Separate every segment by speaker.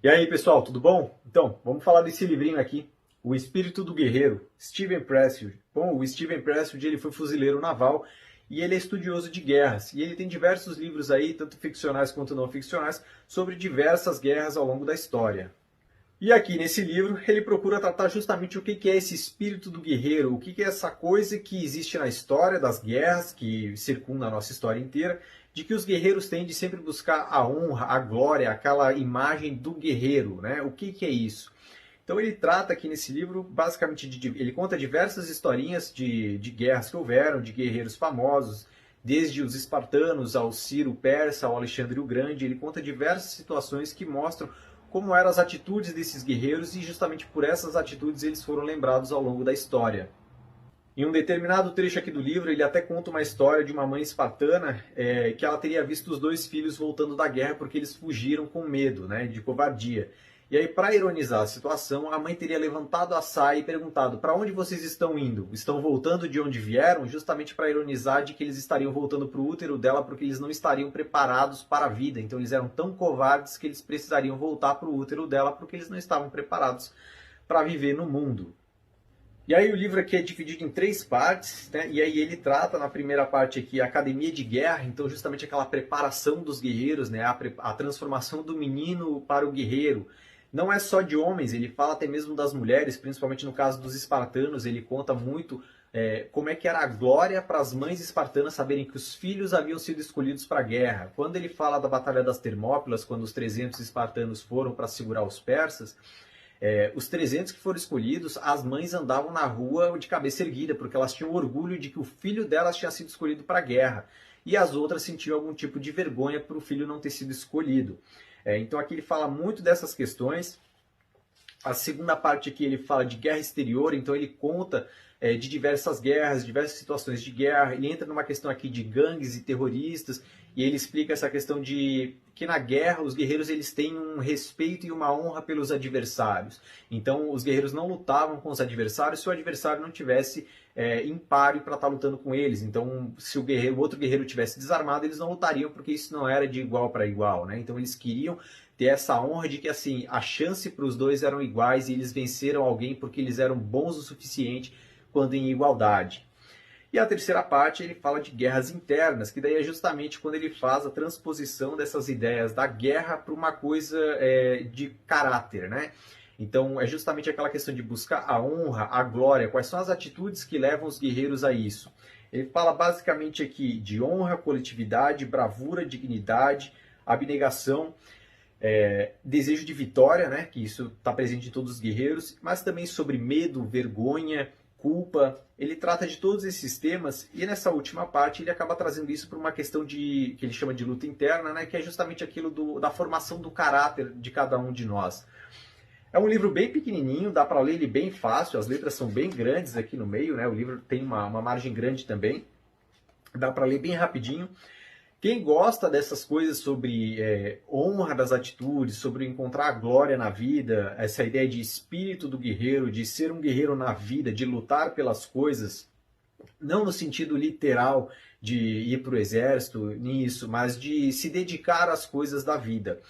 Speaker 1: E aí, pessoal, tudo bom? Então, vamos falar desse livrinho aqui, O Espírito do Guerreiro, Steven Pressfield. Bom, o Steven Pressfield ele foi fuzileiro naval e ele é estudioso de guerras. E ele tem diversos livros aí, tanto ficcionais quanto não ficcionais, sobre diversas guerras ao longo da história. E aqui nesse livro ele procura tratar justamente o que é esse espírito do guerreiro, o que é essa coisa que existe na história das guerras, que circunda a nossa história inteira, de que os guerreiros têm de sempre buscar a honra, a glória, aquela imagem do guerreiro, né? O que é isso? Então ele trata aqui nesse livro, basicamente, ele conta diversas historinhas de guerras que houveram, de guerreiros famosos, desde os espartanos ao Ciro Persa, ao Alexandre o Grande. Ele conta diversas situações que mostram como eram as atitudes desses guerreiros e justamente por essas atitudes eles foram lembrados ao longo da história. Em um determinado trecho aqui do livro, ele até conta uma história de uma mãe espartana que ela teria visto os dois filhos voltando da guerra porque eles fugiram com medo, né, de covardia. E aí, para ironizar a situação, a mãe teria levantado a saia e perguntado: para onde vocês estão indo? Estão voltando de onde vieram? Justamente para ironizar de que eles estariam voltando para o útero dela porque eles não estariam preparados para a vida. Então eles eram tão covardes que eles precisariam voltar para o útero dela porque eles não estavam preparados para viver no mundo. E aí o livro aqui é dividido em 3 partes, né? E aí ele trata na primeira parte aqui a academia de guerra, então justamente aquela preparação dos guerreiros, né? A transformação do menino para o guerreiro. Não é só de homens, ele fala até mesmo das mulheres, principalmente no caso dos espartanos, ele conta muito como é que era a glória para as mães espartanas saberem que os filhos haviam sido escolhidos para a guerra. Quando ele fala da Batalha das Termópilas, quando os 300 espartanos foram para segurar os persas, os 300 que foram escolhidos, as mães andavam na rua de cabeça erguida, porque elas tinham orgulho de que o filho delas tinha sido escolhido para a guerra. E as outras sentiam algum tipo de vergonha por o filho não ter sido escolhido. Então aqui ele fala muito dessas questões. A segunda parte aqui ele fala de guerra exterior, então ele conta de diversas guerras, diversas situações de guerra. Ele entra numa questão aqui de gangues e terroristas, e ele explica essa questão de que na guerra os guerreiros eles têm um respeito e uma honra pelos adversários. Então os guerreiros não lutavam com os adversários se o adversário não tivesse em páreo para estar lutando com eles. Então se o outro guerreiro tivesse desarmado, eles não lutariam porque isso não era de igual para igual, né? Então eles queriam ter essa honra de que assim a chance para os dois eram iguais e eles venceram alguém porque eles eram bons o suficiente quando em igualdade. E a terceira parte ele fala de guerras internas, que daí é justamente quando ele faz a transposição dessas ideias da guerra para uma coisa de caráter, né? Então é justamente aquela questão de buscar a honra, a glória, quais são as atitudes que levam os guerreiros a isso. Ele fala basicamente aqui de honra, coletividade, bravura, dignidade, abnegação, desejo de vitória, né? Que isso está presente em todos os guerreiros, mas também sobre medo, vergonha, culpa. Ele trata de todos esses temas e nessa última parte ele acaba trazendo isso para uma questão que ele chama de luta interna, né, que é justamente aquilo da formação do caráter de cada um de nós. É um livro bem pequenininho, dá para ler ele bem fácil, as letras são bem grandes aqui no meio, né, o livro tem uma margem grande também, dá para ler bem rapidinho. Quem gosta dessas coisas sobre honra das atitudes, sobre encontrar a glória na vida, essa ideia de espírito do guerreiro, de ser um guerreiro na vida, de lutar pelas coisas, não no sentido literal de ir para o exército, nisso, mas de se dedicar às coisas da vida.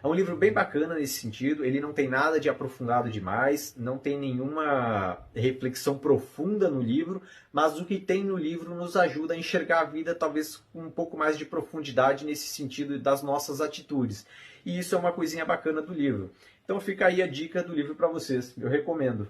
Speaker 1: É um livro bem bacana nesse sentido, ele não tem nada de aprofundado demais, não tem nenhuma reflexão profunda no livro, mas o que tem no livro nos ajuda a enxergar a vida talvez com um pouco mais de profundidade nesse sentido das nossas atitudes. E isso é uma coisinha bacana do livro. Então fica aí a dica do livro para vocês, eu recomendo.